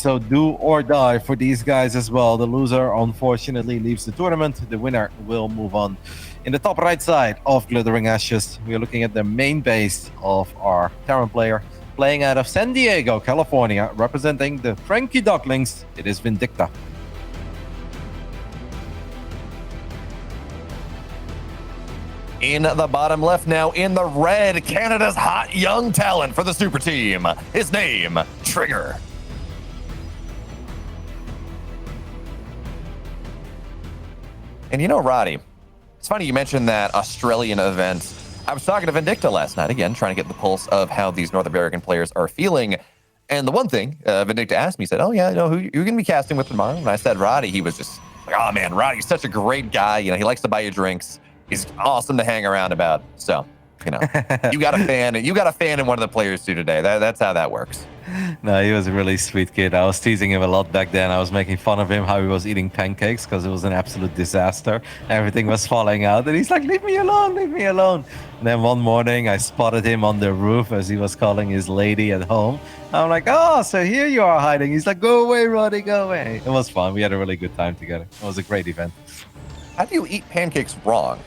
So do or die for these guys as well. The loser, unfortunately, leaves the tournament. The winner will move on. In the top right side of Glittering Ashes, we are looking at the main base of our Terran player, playing out of San Diego, California, representing the Frankie Ducklings. It is Vindicta. In the bottom left now, in the red, Canada's hot young talent for the super team. His name, Trigger. And you know, Roddy, it's funny you mentioned that Australian event. I was talking to Vindicta last night, again, trying to get the pulse of how these North American players are feeling. And the one thing Vindicta asked me, said, oh yeah, who you're going to be casting with tomorrow? And I said, Roddy. He was just like, oh man, Roddy's such a great guy. You know, he likes to buy you drinks. He's awesome to hang around about. So, you know, you got a fan in one of the players too today. That's how that works. No, he was a really sweet kid. I was teasing him a lot back then. I was making fun of him, how he was eating pancakes because it was an absolute disaster. Everything was falling out. And he's like, leave me alone, leave me alone. And then one morning I spotted him on the roof as he was calling his lady at home. I'm like, oh, so here you are hiding. He's like, go away, Roddy, go away. It was fun. We had a really good time together. It was a great event. How do you eat pancakes wrong?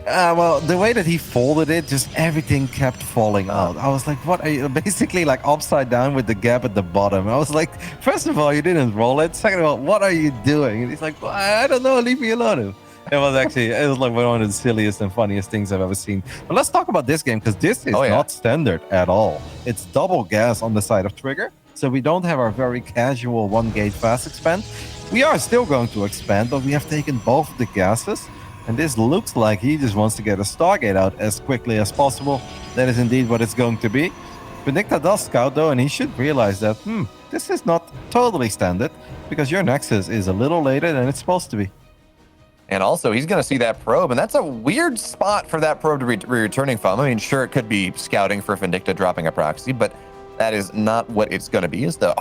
Well, the way that he folded it, just everything kept falling out. I was like, what are you, basically like upside down with the gap at the bottom. I was like, first of all, you didn't roll it. Second of all, what are you doing? And he's like, well, I don't know, leave me alone. It was like one of the silliest and funniest things I've ever seen. But let's talk about this game, because this is not standard at all. It's double gas on the side of Trigger. So we don't have our very casual one gate fast expand. We are still going to expand, but we have taken both the gases. And this looks like he just wants to get a Stargate out as quickly as possible. That is indeed what it's going to be. Vindicta does scout though, and he should realize that, this is not totally standard, because your Nexus is a little later than it's supposed to be. And also, he's going to see that probe, and that's a weird spot for that probe to be returning from. I mean, sure, it could be scouting for Vindicta dropping a proxy, but that is not what it's going to be. Is the,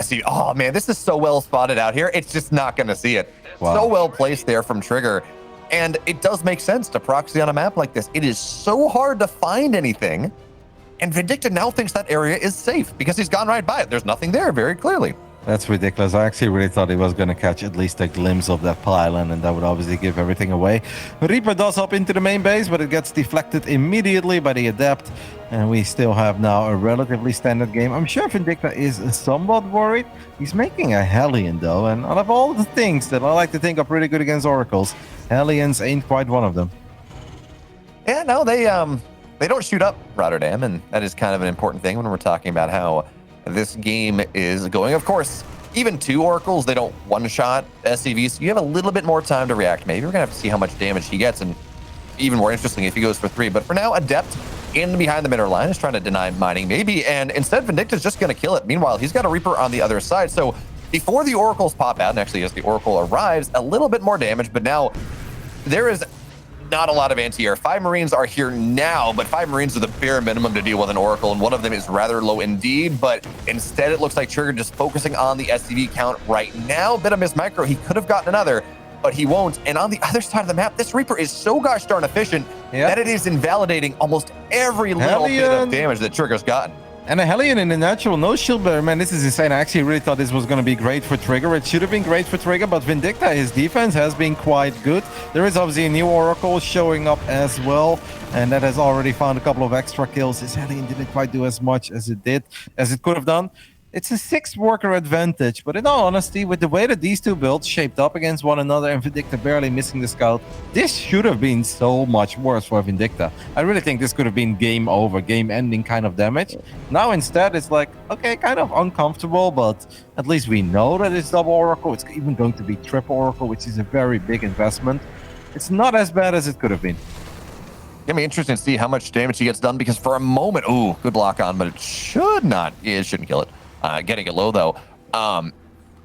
SC, oh man, this is so well spotted out here. It's just not going to see it. Wow. So well placed there from Trigger. And it does make sense to proxy on a map like this. It is so hard to find anything. And Vindicta now thinks that area is safe because he's gone right by it. There's nothing there very clearly. That's ridiculous. I actually really thought he was going to catch at least a glimpse of that pylon, and that would obviously give everything away. Reaper does hop into the main base, but it gets deflected immediately by the Adept. And we still have now a relatively standard game. I'm sure Vindicta is somewhat worried. He's making a Hellion, though. And out of all the things that I like to think are pretty good against Oracles, Hellions ain't quite one of them. Yeah, no, they don't shoot up Rotterdam, and that is kind of an important thing when we're talking about how this game is going. Of course, even 2 Oracles, they don't one-shot SCVs, so you have a little bit more time to react. Maybe we're going to have to see how much damage he gets, and even more interesting if he goes for 3. But for now, Adept in behind the middle line is trying to deny mining, maybe, and instead Vindicta's just going to kill it. Meanwhile, he's got a Reaper on the other side, so before the Oracles pop out, and actually as the Oracle arrives, a little bit more damage, but now there is not a lot of anti-air. 5 Marines are here now, but 5 Marines are the bare minimum to deal with an Oracle, and one of them is rather low indeed, but instead it looks like Trigger just focusing on the SCV count right now. Bit of miss micro, he could have gotten another, but he won't. And on the other side of the map, this Reaper is so gosh darn efficient that it is invalidating almost every little bit of damage that Trigger's gotten. And a Hellion in the natural, no shield bearer. Man, this is insane. I actually really thought this was going to be great for Trigger. It should have been great for Trigger, but Vindicta, his defense has been quite good. There is obviously a new Oracle showing up as well, and that has already found a couple of extra kills. His Hellion didn't quite do as much as it could have done. It's a 6 worker advantage, but in all honesty, with the way that these 2 builds shaped up against one another and Vindicta barely missing the scout, this should have been so much worse for Vindicta. I really think this could have been game over, game ending kind of damage. Now instead, it's like, okay, kind of uncomfortable, but at least we know that it's double Oracle. It's even going to be triple Oracle, which is a very big investment. It's not as bad as it could have been. Gonna be interesting to see how much damage he gets done, because for a moment, good lock on, but it shouldn't kill it. Getting it low, though.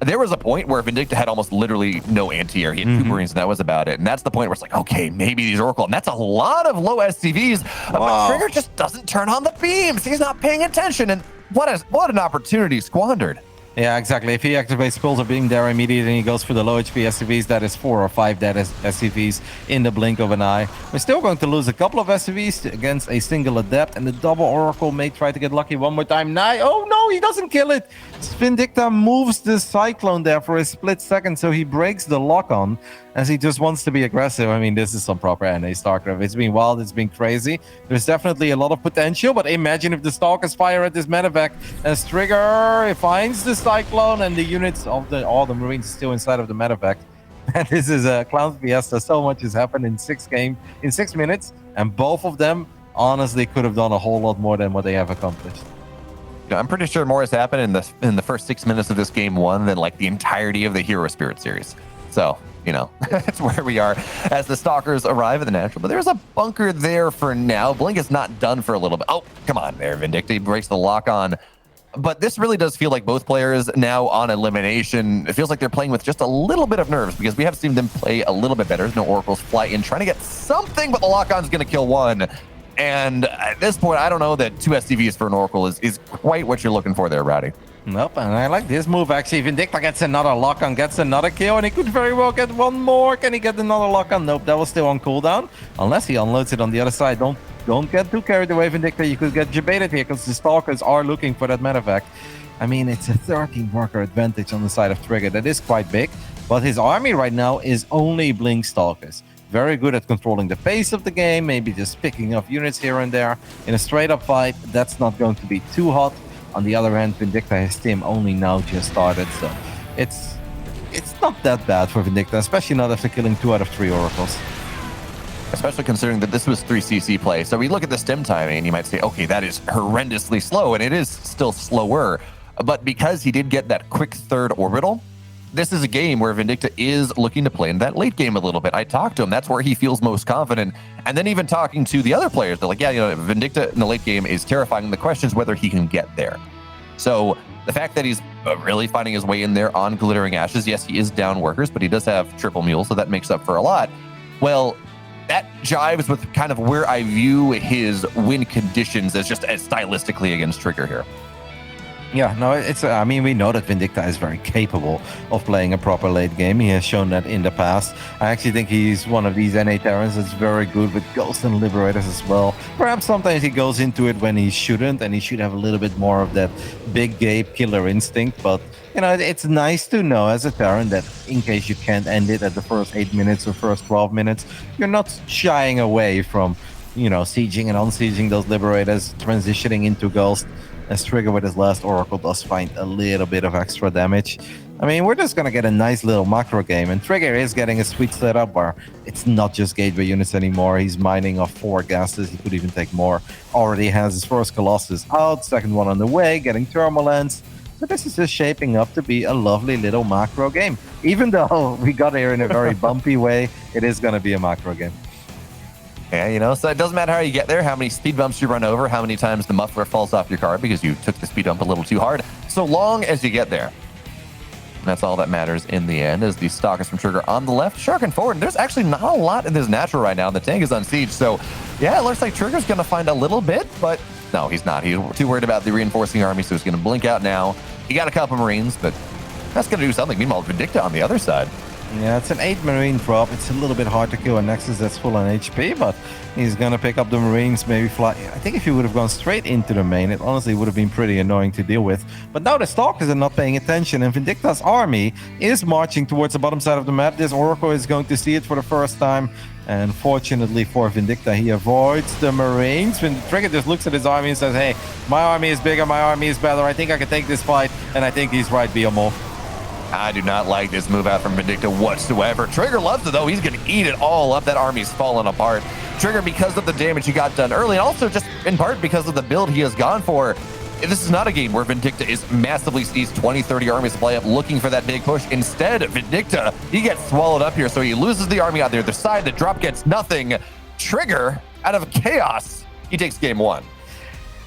There was a point where Vindicta had almost literally no anti-air. He had 2 Marines, and that was about it. And that's the point where it's like, okay, maybe these Oracle. And that's a lot of low SCVs. But Trigger just doesn't turn on the beams. He's not paying attention. And what an opportunity squandered. Yeah, exactly. If he activates Pulse of Being there immediately and he goes for the low HP SCVs, that is 4 or 5 dead SCVs in the blink of an eye. We're still going to lose a couple of SCVs against a single Adept, and the double Oracle may try to get lucky one more time. Oh no, he doesn't kill it! Vindicta moves the Cyclone there for a split second, so he breaks the lock-on as he just wants to be aggressive. I mean, this is some proper NA StarCraft. It's been wild, it's been crazy. There's definitely a lot of potential, but imagine if the Stalkers fire at this medevac as Trigger finds the Cyclone and the units of all the Marines still inside of the medevac. And this is a Clown Fiesta. So much has happened in 6 minutes, and both of them honestly could have done a whole lot more than what they have accomplished. I'm pretty sure more has happened in the first 6 minutes of this game 1 than like the entirety of the Hero Spirit series. So, you know, that's where we are as the Stalkers arrive at the natural. But there's a bunker there for now. Blink is not done for a little bit. Oh, come on there, Vindicta. He breaks the lock on. But this really does feel like both players now on elimination. It feels like they're playing with just a little bit of nerves because we have seen them play a little bit better. There's no Oracles fly in, trying to get something, but the lock-on is going to kill one. And at this point, I don't know that 2 SCVs for an Oracle is quite what you're looking for there, Rowdy. Nope, and I like this move actually. Vindicta gets another lock-on, gets another kill, and he could very well get one more. Can he get another lock-on? Nope, that was still on cooldown. Unless he unloads it on the other side. Don't get too carried away, Vindicta. You could get debated here because the Stalkers are looking for that medevac. I mean, it's a 13 worker advantage on the side of Trigger. That is quite big, but his army right now is only Blink Stalkers. Very good at controlling the pace of the game, maybe just picking up units here and there. In a straight-up fight, that's not going to be too hot. On the other hand, Vindicta, his team only now just started, so it's not that bad for Vindicta, especially not after killing 2 out of 3 Oracles. Especially considering that this was 3cc play. So we look at the stem timing and you might say, okay, that is horrendously slow, and it is still slower. But because he did get that quick 3rd orbital, this is a game where Vindicta is looking to play in that late game a little bit. I talked to him. That's where he feels most confident. And then even talking to the other players, they're like, yeah, you know, Vindicta in the late game is terrifying. The question is whether he can get there. So the fact that he's really finding his way in there on Glittering Ashes, yes, he is down workers, but he does have triple mule, so that makes up for a lot. Well, that jives with kind of where I view his win conditions as just as stylistically against Trigger here. Yeah, no, I mean, we know that Vindicta is very capable of playing a proper late game. He has shown that in the past. I actually think he's one of these NA Terrans that's very good with Ghosts and Liberators as well. Perhaps sometimes he goes into it when he shouldn't, and he should have a little bit more of that big game killer instinct. But, you know, it's nice to know as a Terran that in case you can't end it at the first 8 minutes or first 12 minutes, you're not shying away from, you know, sieging and unsieging those Liberators, transitioning into Ghost. As Trigger with his last Oracle does find a little bit of extra damage. I mean, we're just going to get a nice little macro game, and Trigger is getting a sweet setup where it's not just gateway units anymore. He's mining off 4 gases. He could even take more. Already has his first Colossus out, second one on the way, getting Thermalance. So this is just shaping up to be a lovely little macro game. Even though we got here in a very bumpy way, it is going to be a macro game. Yeah, you know, so it doesn't matter how you get there, how many speed bumps you run over, how many times the muffler falls off your card because you took the speed bump a little too hard, so long as you get there. And that's all that matters in the end, as the Stalkers from Trigger on the left, sharking forward. And there's actually not a lot in this natural right now. The tank is on siege, so yeah, it looks like Trigger's going to find a little bit, but no, he's not. He's too worried about the reinforcing army, so he's going to blink out now. He got a couple Marines, but that's going to do something. Meanwhile, Vindicta on the other side. Yeah, it's an 8 Marine drop. It's a little bit hard to kill a Nexus that's full on HP, but he's going to pick up the Marines, maybe fly. I think if he would have gone straight into the main, it honestly would have been pretty annoying to deal with. But now the Stalkers are not paying attention, and Vindicta's army is marching towards the bottom side of the map. This Oracle is going to see it for the first time, and fortunately for Vindicta, he avoids the Marines. When Trigger just looks at his army and says, hey, my army is bigger, my army is better, I think I can take this fight, and I think he's right, Biomorph. I do not like this move out from Vindicta whatsoever. Trigger loves it, though. He's going to eat it all up. That army's falling apart. Trigger, because of the damage he got done early, and also just in part because of the build he has gone for. This is not a game where Vindicta is massively sees 20, 30 armies play up looking for that big push. Instead, Vindicta, he gets swallowed up here, so he loses the army on the other side. The drop gets nothing. Trigger, out of chaos, he takes game 1.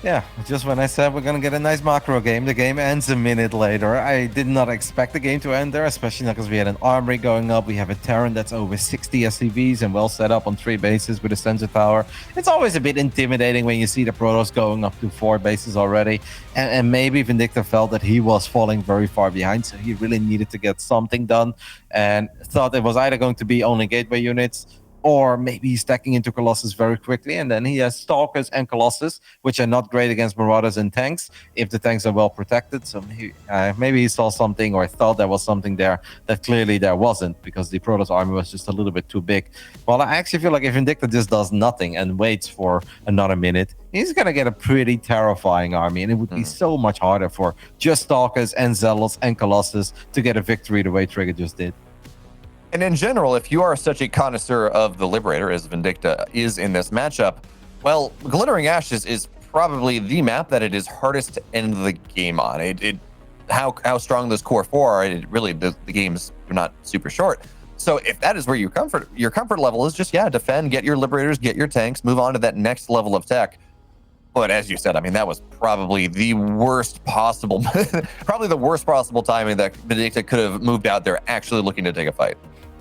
Yeah, just when I said we're going to get a nice macro game, the game ends a minute later. I did not expect the game to end there, especially because we had an armory going up. We have a Terran that's over 60 SCVs and well set up on 3 bases with a sensor tower. It's always a bit intimidating when you see the Protoss going up to 4 bases already. And maybe Vindicta felt that he was falling very far behind, so he really needed to get something done and thought it was either going to be only gateway units, or maybe he's stacking into Colossus very quickly, and then he has Stalkers and Colossus, which are not great against Marauders and tanks, if the tanks are well protected. So maybe he saw something or thought there was something there that clearly there wasn't, because the Protoss army was just a little bit too big. Well, I actually feel like if Vindicta just does nothing and waits for another minute, he's going to get a pretty terrifying army, and it would be so much harder for just Stalkers and Zealots and Colossus to get a victory the way Trigger just did. And in general, if you are such a connoisseur of the Liberator as Vindicta is in this matchup, well, Glittering Ashes is probably the map that it is hardest to end the game on. How strong those core 4 are, the games are not super short. So if that is where your comfort level is, just defend, get your Liberators, get your tanks, move on to that next level of tech. But as you said, I mean, that was probably the worst possible, probably the worst possible timing that Vindicta could have moved out there actually looking to take a fight.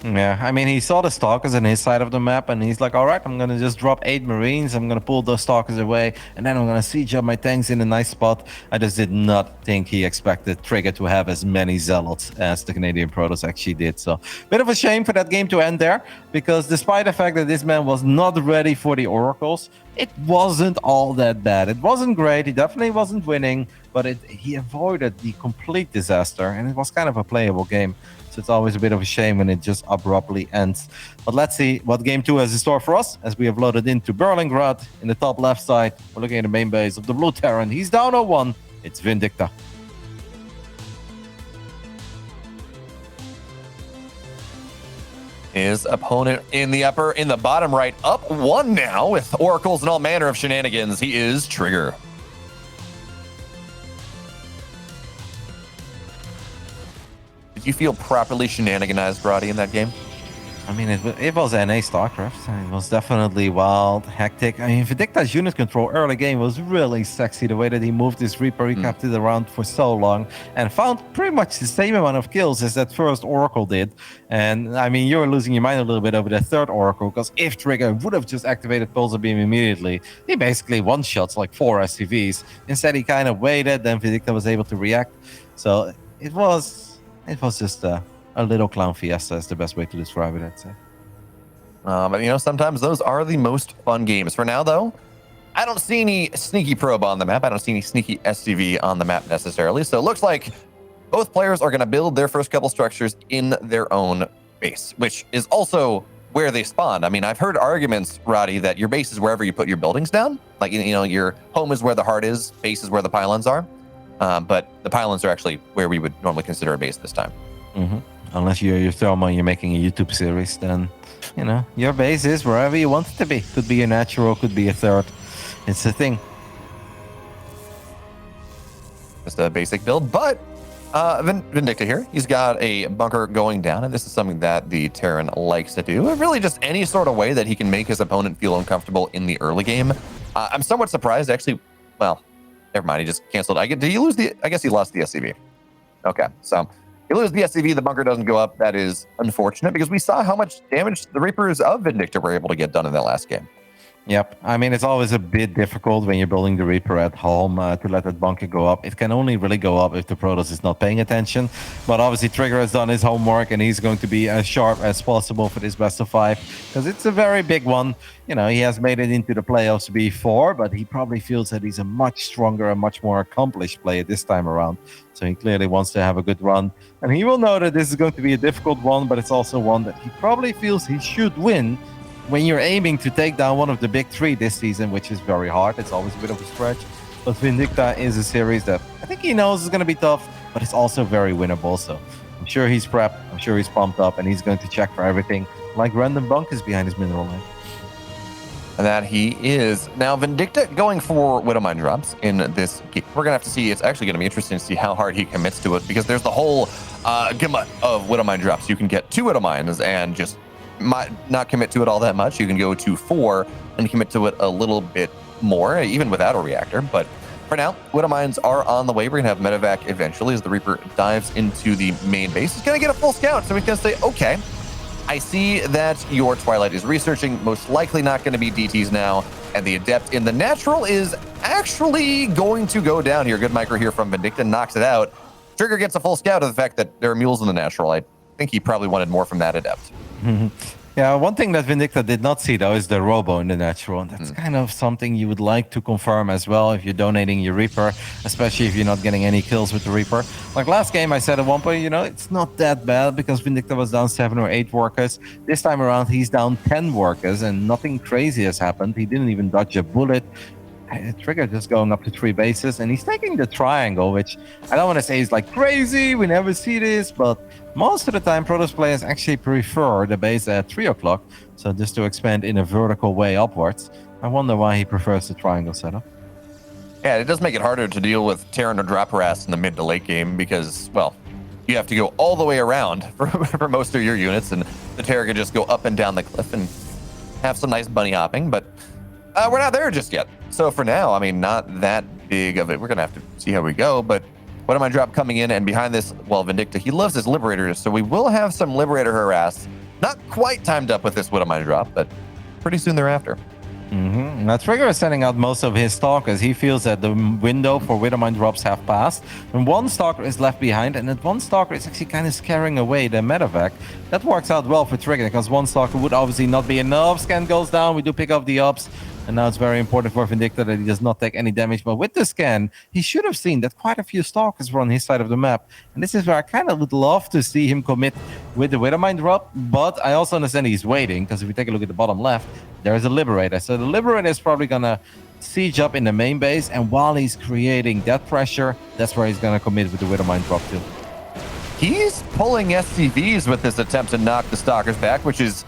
Yeah, I mean, he saw the Stalkers on his side of the map, and he's like, all right, I'm going to just drop 8 Marines. I'm going to pull those Stalkers away, and then I'm going to siege up my tanks in a nice spot. I just did not think he expected Trigger to have as many Zealots as the Canadian Protoss actually did. So, bit of a shame for that game to end there, because despite the fact that this man was not ready for the Oracles, it wasn't all that bad. It wasn't great. He definitely wasn't winning, but he avoided the complete disaster, and it was kind of a playable game. So it's always a bit of a shame when it just abruptly ends. But let's see what Game 2 has in store for us, as we have loaded into Berlingrad in the top left side. We're looking at the main base of the Blue Terran. He's down 0-1. It's Vindicta. His opponent in the bottom right, up 1 now with oracles and all manner of shenanigans. He is Trigger. Did you feel properly shenaniganized, Roddy, in that game? I mean, it was NA StarCraft. It was definitely wild, hectic. I mean, Vindicta's unit control early game was really sexy. The way that he moved his Reaper, he kept it around for so long and found pretty much the same amount of kills as that first Oracle did. And I mean, you're losing your mind a little bit over the third Oracle, because if Trigger would have just activated Pulsar Beam immediately, he basically one-shots like 4 SCVs. Instead, he kind of waited, then Vindicta was able to react. So it was just a little clown fiesta is the best way to describe it, I'd say. But sometimes those are the most fun games. For now, though, I don't see any sneaky probe on the map. I don't see any sneaky SCV on the map necessarily. So it looks like both players are going to build their first couple structures in their own base, which is also where they spawn. I mean, I've heard arguments, Roddy, that your base is wherever you put your buildings down. Like, your home is where the heart is, base is where the pylons are. But the pylons are actually where we would normally consider a base this time. Mm-hmm. Unless you're Thermal and you're making a YouTube series, then, your base is wherever you want it to be. Could be a natural, could be a third. It's a thing. Just a basic build, but Vindicta here, he's got a bunker going down, and this is something that the Terran likes to do. Really just any sort of way that he can make his opponent feel uncomfortable in the early game. I'm somewhat surprised, actually. Well, never mind, he just canceled. I guess he lost the SCV. Okay, so you lose the SCV, the bunker doesn't go up. That is unfortunate, because we saw how much damage the Reapers of Vindicta were able to get done in that last game. Yep. I mean, it's always a bit difficult when you're building the Reaper at home to let that bunker go up. It can only really go up if the Protoss is not paying attention. But obviously, Trigger has done his homework, and he's going to be as sharp as possible for this best of 5, because it's a very big one. He has made it into the playoffs before, but he probably feels that he's a much stronger and much more accomplished player this time around. So he clearly wants to have a good run. And he will know that this is going to be a difficult one, but it's also one that he probably feels he should win when you're aiming to take down one of the big 3 this season, which is very hard. It's always a bit of a stretch. But Vindicta is a series that I think he knows is going to be tough, but it's also very winnable. So I'm sure he's prepped. I'm sure he's pumped up, and he's going to check for everything, like random bunkers behind his mineral line. And that he is. Now, Vindicta going for Widowmine drops in this game. We're going to have to see. It's actually going to be interesting to see how hard he commits to it, because there's the whole gamut of Widowmine drops. You can get 2 Widowmines and just might not commit to it all that much. You can go to 4 and commit to it a little bit more, even without a reactor. But for now, Widow Mines are on the way. We're going to have medevac eventually as the Reaper dives into the main base. He's going to get a full scout, so he's going to say, okay, I see that your Twilight is researching, most likely not going to be DTs now, and the Adept in the Natural is actually going to go down here. Good micro here from Vindicta, knocks it out. Trigger gets a full scout of the fact that there are mules in the Natural. I think he probably wanted more from that Adept. Yeah, one thing that Vindicta did not see, though, is the Robo in the Natural. And that's kind of something you would like to confirm as well if you're donating your Reaper, especially if you're not getting any kills with the Reaper. Like last game, I said at one point, you know, it's not that bad because Vindicta was down 7 or 8 workers. This time around, he's down 10 workers and nothing crazy has happened. He didn't even dodge a bullet. Trigger just going up to 3 bases, and he's taking the triangle, which I don't want to say is like crazy, we never see this, but most of the time Protoss players actually prefer the base at 3 o'clock, so just to expand in a vertical way upwards. I wonder why he prefers the triangle setup. Yeah, it does make it harder to deal with Terran or drop harass in the mid to late game because, well, you have to go all the way around for most of your units, and the Terran can just go up and down the cliff and have some nice bunny hopping, but we're not there just yet. So for now, I mean, not that big of it. We're going to have to see how we go, but what am I drop coming in? And behind this, well, Vindicta, he loves his Liberators, so we will have some Liberator harass. Not quite timed up with this What Am I drop, but pretty soon thereafter. Now, Trigger is sending out most of his Stalkers. He feels that the window for Widowmine drops have passed, and one Stalker is left behind, and that one Stalker is actually kind of scaring away the medevac. That works out well for Trigger, because one Stalker would obviously not be enough. Scan goes down, we do pick up the ups, and now it's very important for Vindicta that he does not take any damage. But with the scan, he should have seen that quite a few Stalkers were on his side of the map. And this is where I kind of would love to see him commit with the Widowmine drop. But I also understand he's waiting, because if we take a look at the bottom left, there is a Liberator. So the Liberator is probably going to siege up in the main base. And while he's creating that pressure, that's where he's going to commit with the Widowmine drop too. He's pulling SCVs with this attempt to knock the Stalkers back, which is...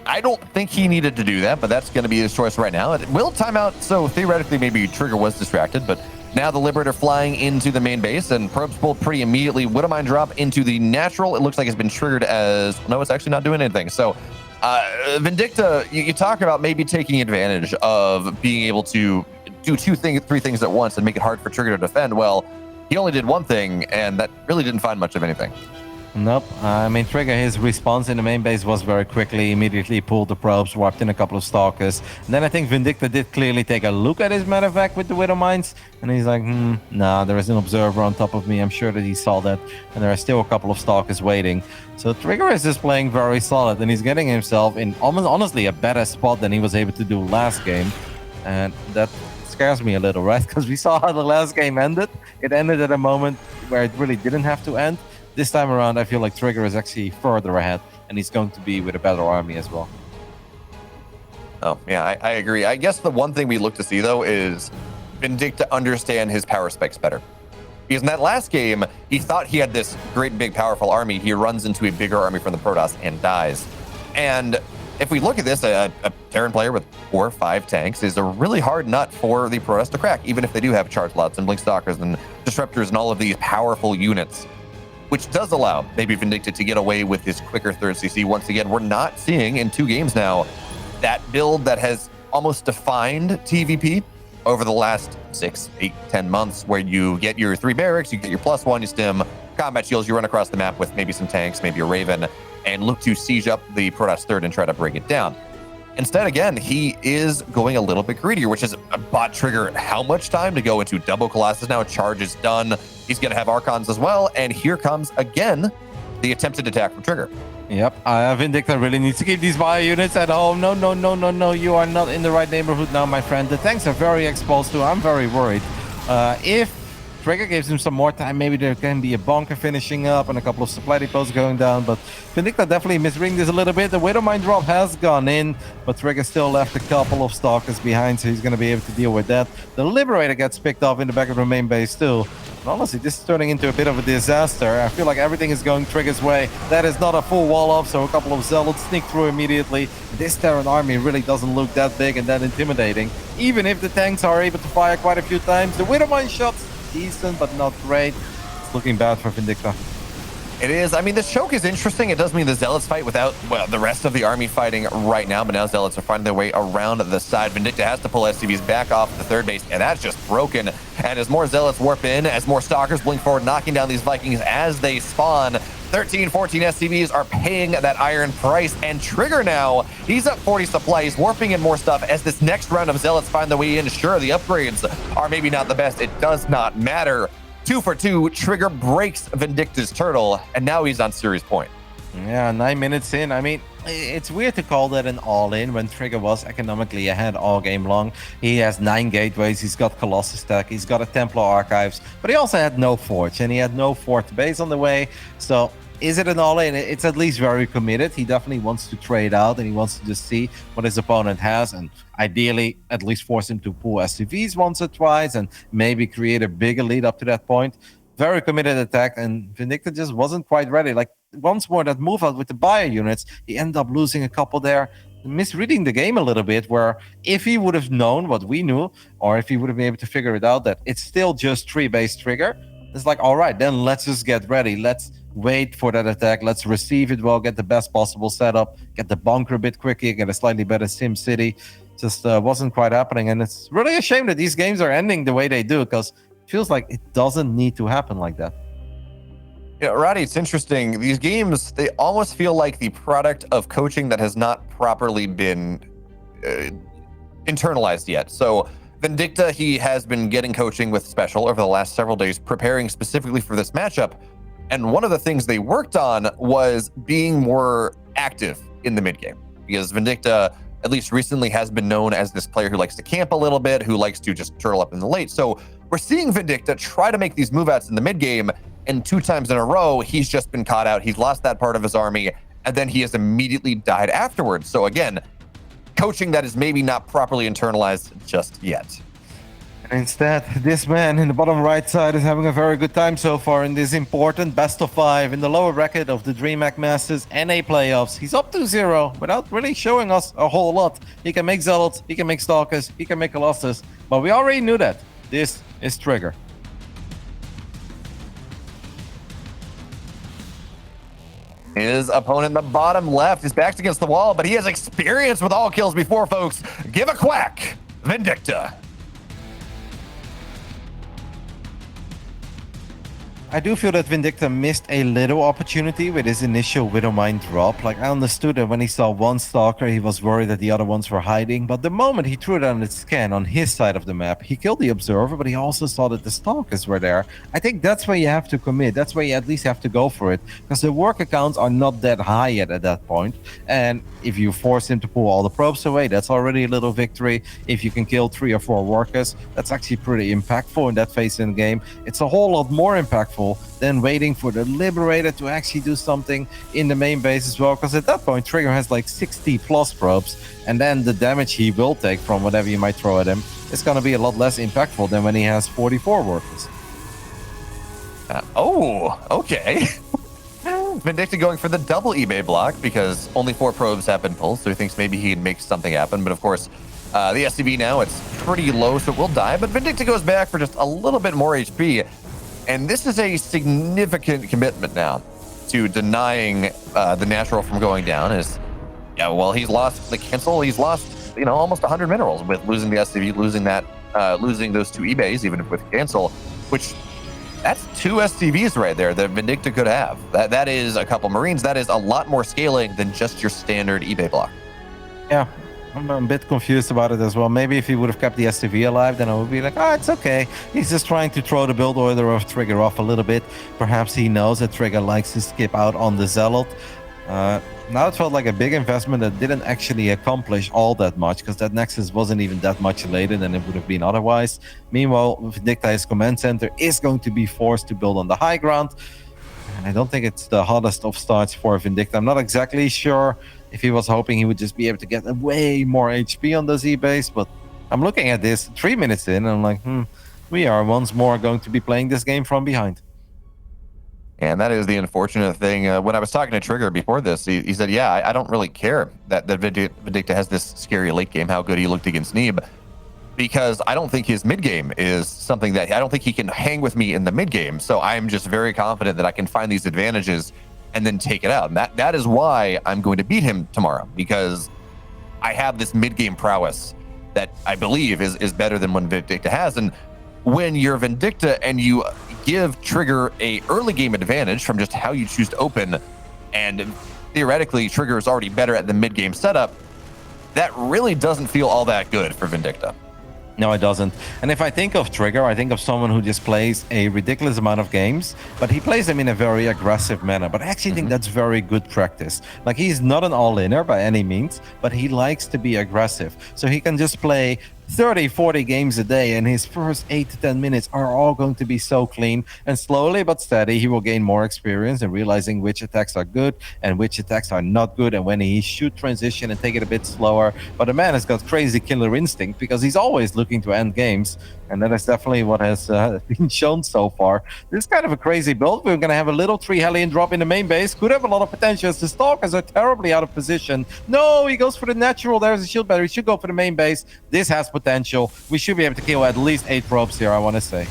I don't think he needed to do that, but that's going to be his choice right now. It will time out, so theoretically maybe Trigger was distracted, but now the Liberator flying into the main base, and probes pulled pretty immediately. Widowmine drop into the Natural. It looks like it's been triggered as... No, it's actually not doing anything. So Vindicta, you talk about maybe taking advantage of being able to do 3 things at once and make it hard for Trigger to defend. Well, he only did one thing, and that really didn't find much of anything. Nope. I mean, Trigger, his response in the main base was very quickly, immediately pulled the probes, wiped in a couple of Stalkers. And then I think Vindicta did clearly take a look at his medevac with the Widow Mines, and he's like, nah, there is an observer on top of me. I'm sure that he saw that, and there are still a couple of Stalkers waiting. So Trigger is just playing very solid, and he's getting himself in almost honestly a better spot than he was able to do last game. And that scares me a little, right? Because we saw how the last game ended. It ended at a moment where it really didn't have to end. This time around, I feel like Trigger is actually further ahead, and he's going to be with a better army as well. Oh, yeah, I agree. I guess the one thing we look to see, though, is Vindicta understand his power specs better. Because in that last game, he thought he had this great, big, powerful army. He runs into a bigger army from the Protoss and dies. And if we look at this, a Terran player with 4 or 5 tanks is a really hard nut for the Protoss to crack, even if they do have charge lots and blink stalkers and disruptors and all of these powerful units, which does allow maybe Vindicta to get away with his quicker 3rd CC. Once again, we're not seeing in 2 games now that build that has almost defined TVP over the last 6, 8, 10 months, where you get your 3 barracks, you get your +1, you stim combat shields, you run across the map with maybe some tanks, maybe a Raven, and look to siege up the Protoss 3rd and try to bring it down. Instead, again, he is going a little bit greedier, which has bought Trigger how much time to go into double Colossus now. Charge is done. He's going to have Archons as well. And here comes, again, the attempted attack from Trigger. Yep, Vindicta really needs to keep these bio units at home. No, you are not in the right neighborhood now, my friend. The tanks are very exposed too. I'm very worried. If Trigger gives him some more time, maybe there can be a bunker finishing up and a couple of supply depots going down, but Vindicta definitely misreading this a little bit. The Widowmine drop has gone in, but Trigger still left a couple of Stalkers behind, so he's going to be able to deal with that. The Liberator gets picked off in the back of the main base too. And honestly, this is turning into a bit of a disaster. I feel like everything is going Trigger's way. That is not a full wall up, so a couple of Zealots sneak through immediately. This Terran army really doesn't look that big and that intimidating. Even if the tanks are able to fire quite a few times, the Widowmine shots decent, but not great. It's looking bad for Vindicta. It is. I mean, the choke is interesting. It does mean the Zealots fight without, well, the rest of the army fighting right now, but now Zealots are finding their way around the side. Vindicta has to pull SCVs back off the third base, and that's just broken. And as more Zealots warp in, as more Stalkers blink forward, knocking down these Vikings as they spawn, 13, 14 SCVs are paying that iron price, and Trigger now, he's up 40 supply. He's warping in more stuff as this next round of Zealots find their way in. Sure, the upgrades are maybe not the best. It does not matter. 2 for 2, Trigger breaks Vindicta's turtle, and now he's on series point. Yeah, 9 minutes in. I mean, it's weird to call that an all-in when Trigger was economically ahead all game long. He has 9 gateways, he's got Colossus Tech, he's got a Templar Archives, but he also had no Forge, and he had no fourth base on the way. So is it an all-in? It's at least very committed. He definitely wants to trade out, and he wants to just see what his opponent has, and ideally at least force him to pull SCVs once or twice, and maybe create a bigger lead up to that point. Very committed attack, and Vindicta just wasn't quite ready. Like, once more, that move out with the bio units, he ended up losing a couple there, misreading the game a little bit, where if he would have known what we knew, or if he would have been able to figure it out, that it's still just 3-base Trigger, it's like, all right, then let's just get ready. Let's wait for that attack. Let's receive it well, get the best possible setup, get the bunker a bit quicker, get a slightly better Sim City. Just wasn't quite happening. And it's really a shame that these games are ending the way they do, because it feels like it doesn't need to happen like that. Yeah, Roddy, it's interesting. These games, they almost feel like the product of coaching that has not properly been internalized yet. So Vindicta, he has been getting coaching with Special over the last several days, preparing specifically for this matchup. And one of the things they worked on was being more active in the mid game, because Vindicta, at least recently, has been known as this player who likes to camp a little bit, who likes to just turtle up in the late. So we're seeing Vindicta try to make these move outs in the mid game, and 2 times in a row, he's just been caught out. He's lost that part of his army, and then he has immediately died afterwards. So again, coaching that is maybe not properly internalized just yet. Instead, this man in the bottom right side is having a very good time so far in this important best of 5 in the lower bracket of the DreamHack Masters NA playoffs. He's up 2-0 without really showing us a whole lot. He can make Zealots, he can make Stalkers, he can make Colossus, but we already knew that. This is Trigger. His opponent in the bottom left is backed against the wall, but he has experience with all kills before, folks. Give a quack, Vindicta. I do feel that Vindicta missed a little opportunity with his initial Widowmine drop. Like, I understood that when he saw one Stalker, he was worried that the other ones were hiding. But the moment he threw it on its scan on his side of the map, he killed the Observer, but he also saw that the Stalkers were there. I think that's where you have to commit. That's where you at least have to go for it. Because the work accounts are not that high yet at that point. And if you force him to pull all the probes away, that's already a little victory. If you can kill 3 or 4 workers, that's actually pretty impactful in that phase in the game. It's a whole lot more impactful than waiting for the Liberator to actually do something in the main base as well, because at that point Trigger has like 60 plus probes, and then the damage he will take from whatever you might throw at him is going to be a lot less impactful than when he has 44 workers. Oh, okay. Vindicta going for the double eBay block because only 4 probes have been pulled, so he thinks maybe he'd make something happen, but of course the SCV now, it's pretty low, so it will die, but Vindicta goes back for just a little bit more HP. And this is a significant commitment now to denying the natural from going down. Is, yeah, well, he's lost the cancel. He's lost, almost 100 minerals with losing the SCV, losing those 2 eBays, even with cancel, which that's 2 SCVs right there that Vindicta could have. That is a couple Marines. That is a lot more scaling than just your standard eBay block. Yeah. I'm a bit confused about it as well. Maybe if he would have kept the SCV alive, then I would be like, oh, it's okay. He's just trying to throw the build order of Trigger off a little bit. Perhaps he knows that Trigger likes to skip out on the Zealot. Now it felt like a big investment that didn't actually accomplish all that much, because that Nexus wasn't even that much later than it would have been otherwise. Meanwhile, Vindicta's command center is going to be forced to build on the high ground. And I don't think it's the hottest of starts for Vindicta. I'm not exactly sure if he was hoping he would just be able to get way more HP on the Z-base, but I'm looking at this 3 minutes in, and I'm like, we are once more going to be playing this game from behind. And that is the unfortunate thing. When I was talking to Trigger before this, he said, yeah, I don't really care that Vindicta has this scary late game, how good he looked against Neeb, because I don't think his mid game is something that I don't think he can hang with me in the mid game. So I'm just very confident that I can find these advantages and then take it out. And that is why I'm going to beat him tomorrow, because I have this mid game prowess that I believe is better than what Vindicta has. And when you're Vindicta and you give Trigger a early game advantage from just how you choose to open, and theoretically Trigger is already better at the mid game setup, that really doesn't feel all that good for Vindicta. No, it doesn't. And if I think of Trigger, I think of someone who just plays a ridiculous amount of games, but he plays them in a very aggressive manner. But I actually think that's very good practice. Like, he's not an all-inner by any means, but he likes to be aggressive. So he can just play 30, 40 games a day, and his first 8 to 10 minutes are all going to be so clean. And slowly but steady, he will gain more experience in realizing which attacks are good and which attacks are not good, and when he should transition and take it a bit slower. But the man has got crazy killer instinct because he's always looking to end games. And that is definitely what has been shown so far. This is kind of a crazy build. We're going to have a little 3 Hellion drop in the main base. Could have a lot of potential as the Stalkers are terribly out of position. No, he goes for the natural. There's a shield battery. Should go for the main base. This has potential. We should be able to kill at least 8 probes here, I want to say.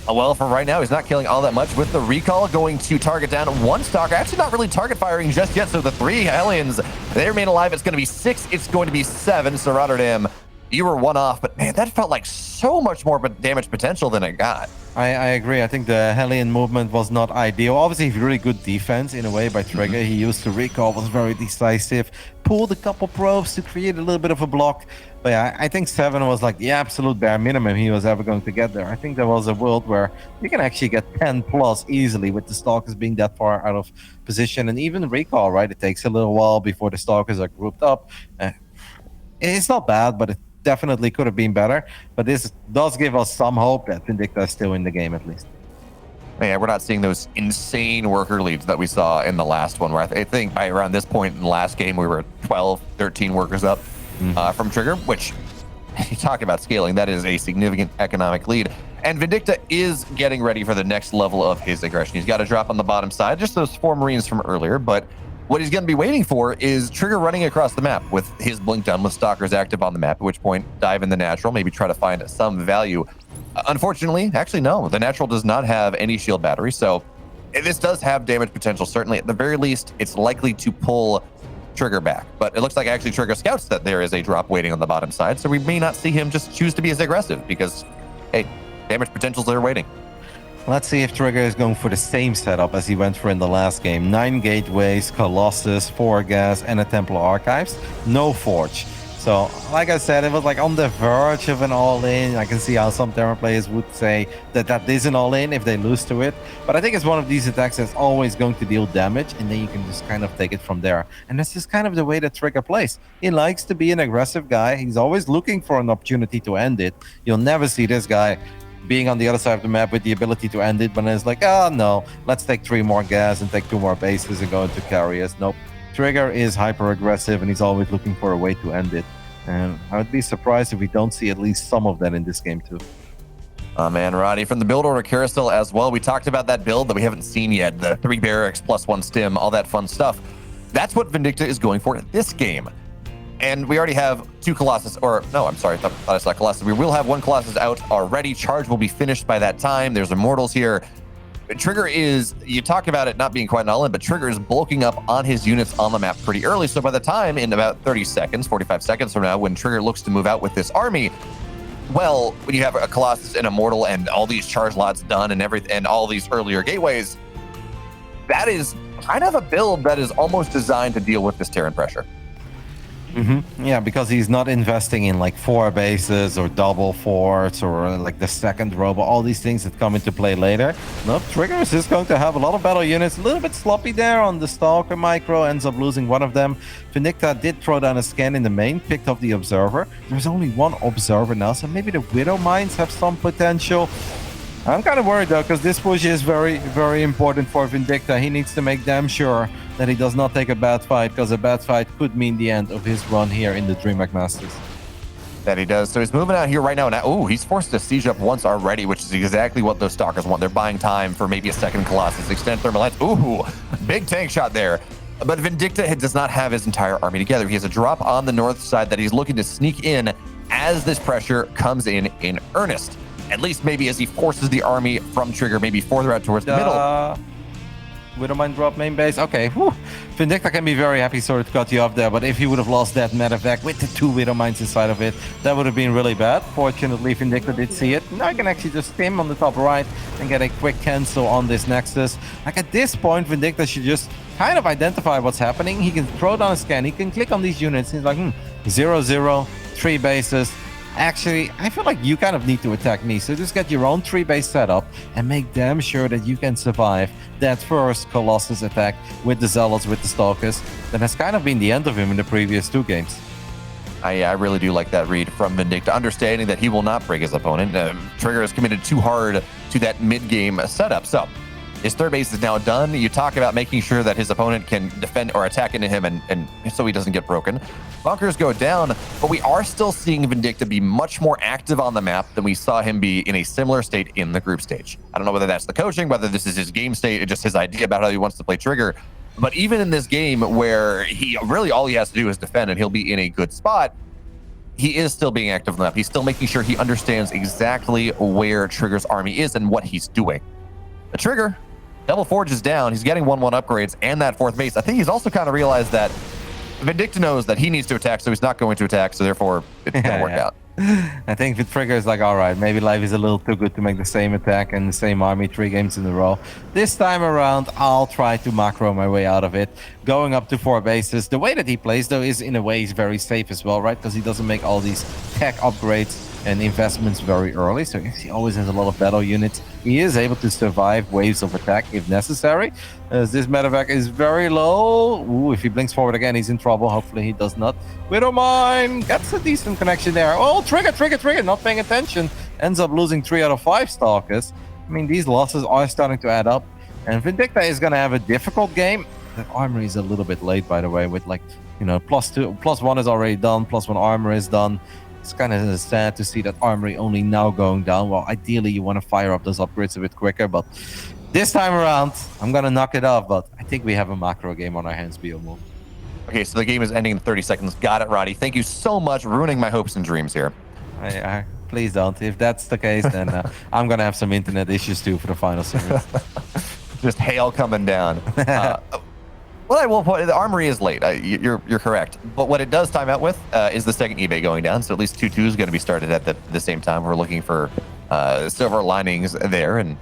Well, for right now, he's not killing all that much with the recall going to target down 1 Stalker. Actually not really target firing just yet. So the 3 Hellions, they remain alive. It's going to be 6. It's going to be 7. So Rotterdam, you were 1 off, but man, that felt like so much more damage potential than it got. I agree. I think the Hellion movement was not ideal. Obviously, really good defense in a way by Trigger. He used the recall, was very decisive, pulled a couple probes to create a little bit of a block. But yeah, I think 7 was like the absolute bare minimum he was ever going to get there. I think there was a world where you can actually get 10 plus easily with the Stalkers being that far out of position. And even recall, right? It takes a little while before the Stalkers are grouped up. It's not bad, but it definitely could have been better, but this does give us some hope that Vindicta is still in the game at least. Man, we're not seeing those insane worker leads that we saw in the last one, where I think by around this point in the last game, we were 12, 13 workers up from Trigger, which, you talk about scaling, that is a significant economic lead. And Vindicta is getting ready for the next level of his aggression. He's got a drop on the bottom side, just those 4 Marines from earlier, but what he's going to be waiting for is Trigger running across the map with his blink done, with Stalkers active on the map, at which point dive in the natural, maybe try to find some value. Unfortunately, actually, no, the natural does not have any shield battery, so this does have damage potential. Certainly, at the very least, it's likely to pull Trigger back. But it looks like actually Trigger scouts that there is a drop waiting on the bottom side, so we may not see him just choose to be as aggressive because, hey, damage potential's there waiting. Let's see if Trigger is going for the same setup as he went for in the last game. 9 gateways, Colossus, 4 gas, and a Templar Archives. No Forge. So, like I said, it was like on the verge of an all-in. I can see how some Terran players would say that that is an all-in if they lose to it. But I think it's one of these attacks that's always going to deal damage, and then you can just kind of take it from there. And that's just kind of the way that Trigger plays. He likes to be an aggressive guy. He's always looking for an opportunity to end it. You'll never see this guy being on the other side of the map with the ability to end it, but it's like, oh no, let's take 3 more gas and take 2 more bases and go into carriers. Nope. Trigger is hyper aggressive and he's always looking for a way to end it. And I would be surprised if we don't see at least some of that in this game too. Oh man, Roddy, from the build order carousel as well, we talked about that build that we haven't seen yet, the 3 barracks plus 1 stim, all that fun stuff. That's what Vindicta is going for this game. And we already have 2 Colossus, or no, I'm sorry, I thought I saw Colossus. We will have 1 Colossus out already. Charge will be finished by that time. There's Immortals here. Trigger is, you talk about it not being quite an all-in, but Trigger is bulking up on his units on the map pretty early. So by the time, in about 30 seconds, 45 seconds from now, when Trigger looks to move out with this army, well, when you have a Colossus and Immortal and all these charge lots done and everything, and all these earlier gateways, that is kind of a build that is almost designed to deal with this Terran pressure. Yeah, because he's not investing in like 4 bases or double forts or like the second robot, all these things that come into play later. No, Trigger is just going to have a lot of battle units, a little bit sloppy there on the Stalker micro, ends up losing one of them. Vindicta did throw down a scan in the main, picked up the Observer. There's only 1 Observer now, so maybe the Widow Mines have some potential. I'm kind of worried though, because this push is very, very important for Vindicta. He needs to make damn sure that he does not take a bad fight, because a bad fight could mean the end of his run here in the DreamHack Masters. That he does. So he's moving out here right now. Oh, he's forced to siege up once already, which is exactly what those Stalkers want. They're buying time for maybe a second Colossus. Extend thermal lines. Ooh, big tank shot there. But Vindicta does not have his entire army together. He has a drop on the north side that he's looking to sneak in as this pressure comes in earnest. At least maybe as he forces the army from Trigger, maybe further out towards the middle. Widowmine drop main base. Okay, whew. Vindicta can be very happy, sorry to cut you off there, but if he would have lost that medevac with the 2 Widowmines inside of it, that would have been really bad. Fortunately, Vindicta did see it. Now I can actually just stim on the top right and get a quick cancel on this Nexus. Like at this point, Vindicta should just kind of identify what's happening. He can throw down a scan, he can click on these units. He's like, 0-0, 3 bases. Actually, I feel like you kind of need to attack me. So just get your own 3-base setup and make damn sure that you can survive that first Colossus attack with the Zealots, with the Stalkers. That has kind of been the end of him in the previous 2 games. I really do like that read from Vindicta, understanding that he will not break his opponent. Trigger is committed too hard to that mid-game setup. So his 3rd base is now done. You talk about making sure that his opponent can defend or attack into him and so he doesn't get broken. Bunkers go down, but we are still seeing Vindicta be much more active on the map than we saw him be in a similar state in the group stage. I don't know whether that's the coaching, whether this is his game state, or just his idea about how he wants to play Trigger. But even in this game where he really all he has to do is defend and he'll be in a good spot, he is still being active on the map. He's still making sure he understands exactly where Trigger's army is and what he's doing. The Trigger, Double Forge is down. He's getting 1-1 upgrades and that 4th base. I think he's also kind of realized that Vindicta knows that he needs to attack, so he's not going to attack, so therefore it's going to work out. I think the Trigger is like, all right, maybe life is a little too good to make the same attack and the same army 3 games in a row. This time around, I'll try to macro my way out of it. Going up to 4 bases. The way that he plays, though, is in a way he's very safe as well, right? Because he doesn't make all these tech upgrades and investments very early, so he always has a lot of battle units. He is able to survive waves of attack if necessary. As this medevac is very low. Ooh, if he blinks forward again, he's in trouble. Hopefully he does not. Widowmine gets a decent connection there. Oh, trigger, not paying attention. Ends up losing 3 out of 5 Stalkers. I mean, these losses are starting to add up. And Vindicta is going to have a difficult game. That armory is a little bit late, by the way, with like, +1 is already done, +1 armor is done. It's kind of sad to see that armory only now going down. Well, ideally, you want to fire up those upgrades a bit quicker, but this time around, I'm going to knock it off, but I think we have a macro game on our hands, Beelmo. Okay, so the game is ending in 30 seconds. Got it, Roddy. Thank you so much, ruining my hopes and dreams here. Please don't. If that's the case, then I'm going to have some internet issues too for the final series. Just hail coming down. Well, I will point, the armory is late. You're correct. But what it does time out with is the second eBay going down. So at least 2-2 is going to be started at the same time. We're looking for silver linings there. And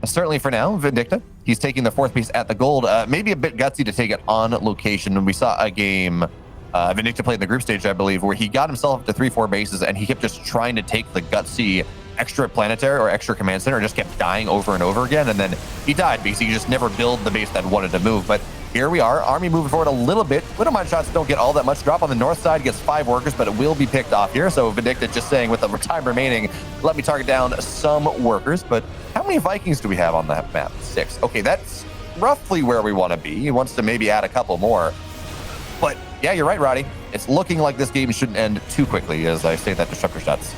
certainly for now, Vindicta, he's taking the 4th piece at the gold. Maybe a bit gutsy to take it on location. And we saw a game Vindicta played in the group stage, I believe, where he got himself up to 3-4 bases and he kept just trying to take the gutsy extra planetary or extra command center, just kept dying over and over again. And then he died because he just never built the base that wanted to move. But here we are, army moving forward a little bit. Widowmine shots don't get all that much. Drop on the north side, gets 5 workers, but it will be picked off here. So Vindicta just saying with the time remaining, let me target down some workers. But how many Vikings do we have on that map? 6. Okay, that's roughly where we want to be. He wants to maybe add a couple more. But yeah, you're right, Roddy. It's looking like this game shouldn't end too quickly as I say that disruptor shots.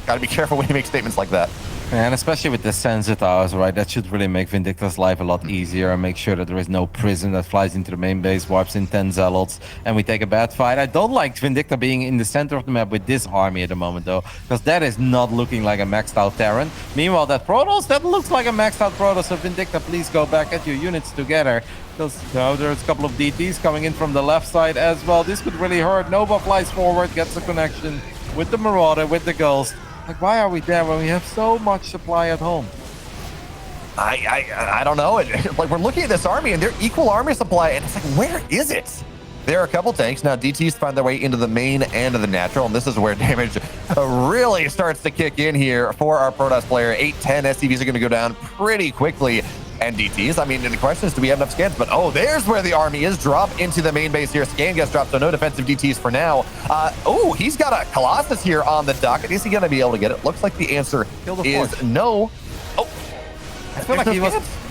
Gotta be careful when you make statements like that. And especially with the sensor towers, right? That should really make Vindicta's life a lot easier and make sure that there is no prison that flies into the main base, wipes in 10 Zealots, and we take a bad fight. I don't like Vindicta being in the center of the map with this army at the moment, though, because that is not looking like a maxed out Terran. Meanwhile, that Protoss, that looks like a maxed out Protoss. So Vindicta, please go back at your units together. Because there's a couple of DTs coming in from the left side as well. This could really hurt. Nova flies forward, gets a connection with the Marauder, with the Ghost. Like, why are we there when we have so much supply at home? I don't know. Like, we're looking at this army and they're equal army supply, and it's like, where is it? There are a couple tanks. Now, DTs find their way into the main and of the natural, and this is where damage really starts to kick in here for our Protoss player. 8-10 SCVs are going to go down pretty quickly. And DTs, I mean, the question is, do we have enough scans? But, oh, there's where the army is. Drop into the main base here. Scan gets dropped, so no defensive DTs for now. Oh, he's got a Colossus here on the dock. Is he going to be able to get it? Looks like the answer is no. Oh, I feel like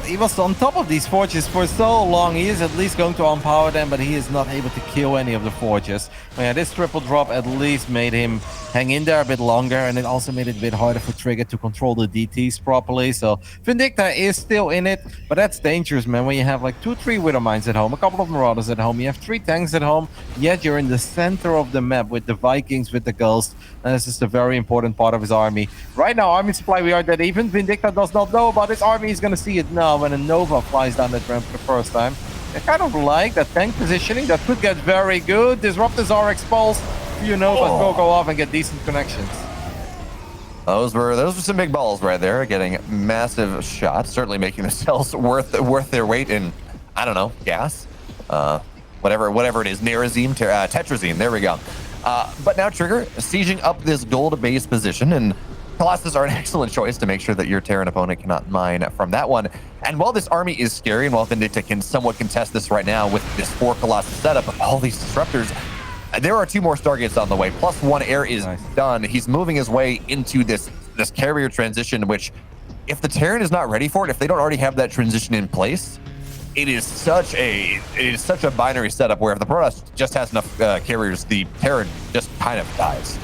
he was on top of these forges for so long. He is at least going to unpower them, but he is not able to kill any of the forges. Yeah, this triple drop at least made him hang in there a bit longer, and it also made it a bit harder for Trigger to control the DTs properly. So Vindicta is still in it, but that's dangerous, man. When you have like 2-3 Widow Mines at home, a couple of Marauders at home, you have 3 tanks at home, yet you're in the center of the map with the Vikings, with the Ghost, and this is a very important part of his army. Right now, army supply, we are dead even. Vindicta does not know about his army. He's going to see it now when a Nova flies down that ramp for the first time. I kind of like that tank positioning. That could get very good. Disruptors are exposed. Few Novas will go off and get decent connections. Those were some big balls right there, getting massive shots, certainly making themselves worth their weight in, I don't know, gas, whatever it is, Nerazine, Tetrazine. There we go. But now Trigger sieging up this gold base position, and Colossus are an excellent choice to make sure that your Terran opponent cannot mine from that one. And while this army is scary, and while Vindicta can somewhat contest this right now with this 4 Colossus setup of all these disruptors, there are 2 more Stargates on the way. +1 air is done. He's moving his way into this carrier transition, which, if the Terran is not ready for it, if they don't already have that transition in place, it is such a binary setup where if the Protoss just has enough carriers, the Terran just kind of dies.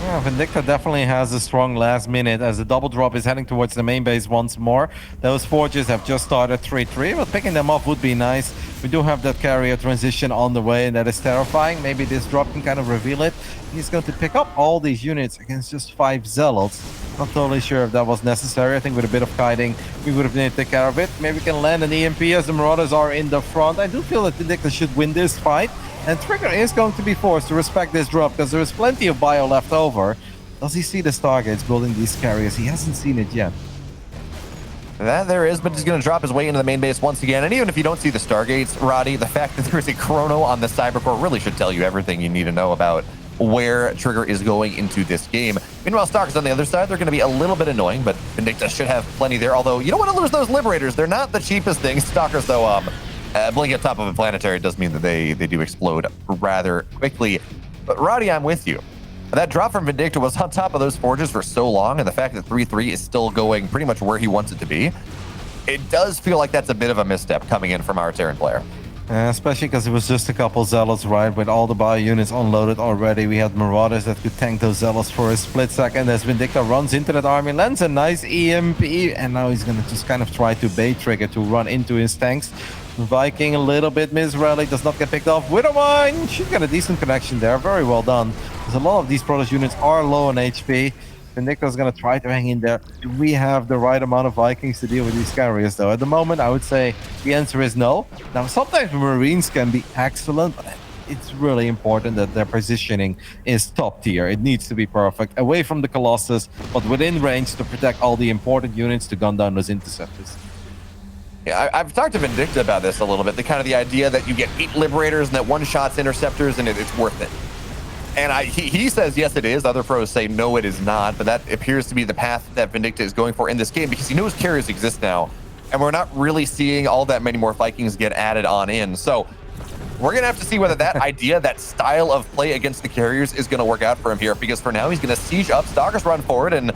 Yeah, Vindicta definitely has a strong last minute as the double drop is heading towards the main base once more. Those forges have just started 3-3, but picking them up would be nice. We do have that carrier transition on the way, and that is terrifying. Maybe this drop can kind of reveal it. He's going to pick up all these units against just 5 Zealots. Not totally sure if that was necessary. I think with a bit of kiting, we would have been able to take care of it. Maybe we can land an EMP as the Marauders are in the front. I do feel that Vindicta should win this fight. And Trigger is going to be forced to respect this drop because there is plenty of bio left over. Does he see the Stargates building these carriers? He hasn't seen it yet. That there is, but he's going to drop his way into the main base once again. And even if you don't see the Stargates, Roddy, the fact that there's a Chrono on the Cybercore really should tell you everything you need to know about where Trigger is going into this game. Meanwhile, Stalkers on the other side, they're going to be a little bit annoying, but Vindicta should have plenty there. Although, you don't want to lose those Liberators. They're not the cheapest things. Stalkers, though, blink at top of a planetary does mean that they do explode rather quickly. But Roddy, I'm with you. That drop from Vindicta was on top of those forges for so long, and the fact that 3-3 is still going pretty much where he wants it to be, it does feel like that's a bit of a misstep coming in from our Terran player. Especially because it was just a couple Zealots, right? With all the bio units unloaded already, we had Marauders that could tank those Zealots for a split second as Vindicta runs into that army, lands a nice EMP, and now he's going to just kind of try to bait Trigger to run into his tanks. Viking a little bit misrally, does not get picked off. Widow Mine, she's got a decent connection there, very well done. Because a lot of these Protoss units are low on HP. Vindicta's going to try to hang in there. Do we have the right amount of Vikings to deal with these carriers, though? At the moment, I would say the answer is no. Now, sometimes Marines can be excellent, but it's really important that their positioning is top tier. It needs to be perfect, away from the Colossus, but within range to protect all the important units to gun down those interceptors. Yeah, I've talked to Vindicta about this a little bit. The idea that you get 8 Liberators and that one shots interceptors and it's worth it. And he says, yes, it is. Other pros say, no, it is not. But that appears to be the path that Vindicta is going for in this game because he knows carriers exist now. And we're not really seeing all that many more Vikings get added on in. So we're going to have to see whether that idea, that style of play against the carriers is going to work out for him here. Because for now, he's going to siege up, Stalkers run forward, and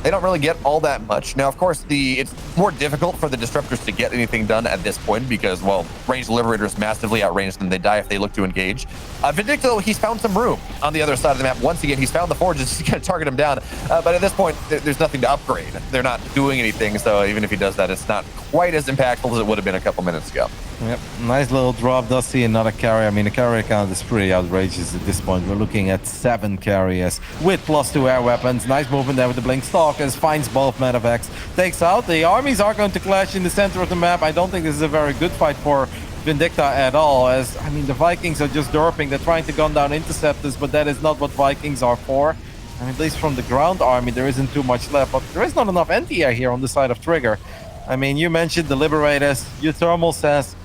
they don't really get all that much. Now, of course, it's more difficult for the Disruptors to get anything done at this point because, well, ranged Liberators massively outrange them. They die if they look to engage. Vindicta, though, he's found some room on the other side of the map. Once again, he's found the forges. He's going to target him down. But at this point, there's nothing to upgrade. They're not doing anything, so even if he does that, it's not quite as impactful as it would have been a couple minutes ago. Yep, nice little drop. Does see another carrier. I mean, the carrier count is pretty outrageous at this point. We're looking at 7 carriers with +2 air weapons. Nice movement there with the Blink Stalkers. Finds both medevacs. Takes out. The armies are going to clash in the center of the map. I don't think this is a very good fight for Vindicta at all, as, I mean, the Vikings are just derping. They're trying to gun down interceptors, but that is not what Vikings are for. And at least from the ground army, there isn't too much left, but there is not enough anti-air here on the side of Trigger. I mean, you mentioned the Liberators. Uthermal says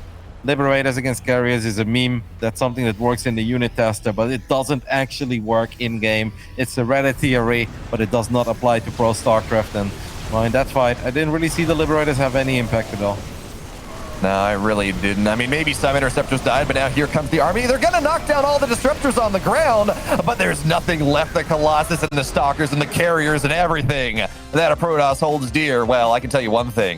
Liberators against carriers is a meme. That's something that works in the unit tester, but it doesn't actually work in-game. It's a Reddit theory, but it does not apply to Pro StarCraft. And well, in that fight, I didn't really see the Liberators have any impact at all. No, I really didn't. I mean, maybe some interceptors died, but now here comes the army. They're going to knock down all the disruptors on the ground, but there's nothing left. The Colossus and the Stalkers and the carriers and everything that a Protoss holds dear. Well, I can tell you one thing.